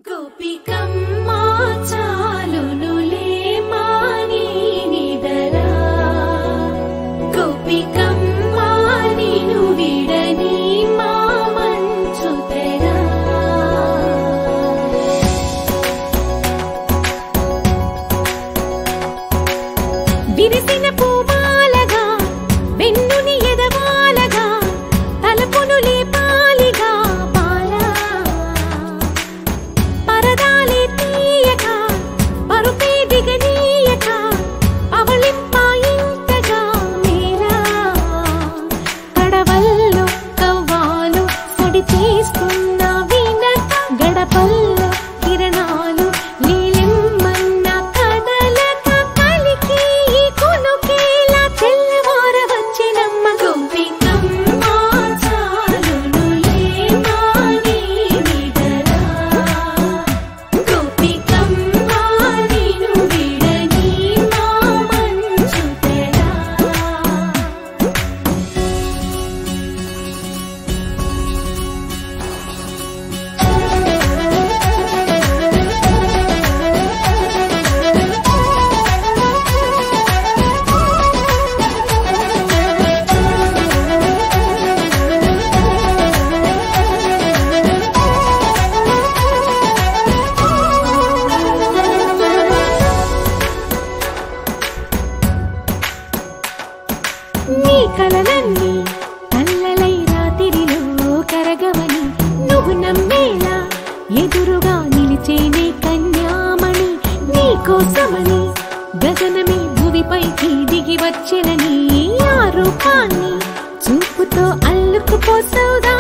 గోపికమ్మా చాలునులే మాని నిదరా గోపికమ్మా నిను విడని మా మంచు తెరా విరిసిన పూమాలగా వెన్నుని ఎదవాలగా తలపును లేపాలిగా బాలా పరదాలే తీయక పరుపే దిగనీయక అవళింపాయింతగా మేరా కడవల్లో కవ్వాలు సడి చేస్తున్న వినత గడపల్లో కిరణాలు నీలిమ్మన్న కదలక కలికి కొనుకేలా తెల్లవార వచ్చినమ్మ గోపికమ్మా చాలునులే మాని నిదరా గోపికమ్మా నిను విడని మా మంచు తెరా నీ కలలన్నీ కల్లలై రాత్రిలో కరగవని నువ్వు నమ్మేలా ఎదురుగా నిలిచేనే కన్యామణి నీ కోసమని గగనమే భూమిపైకి దిగి వచ్చెనని ఆ రూపాన్ని చూపుతో అల్లుకుపోసౌదా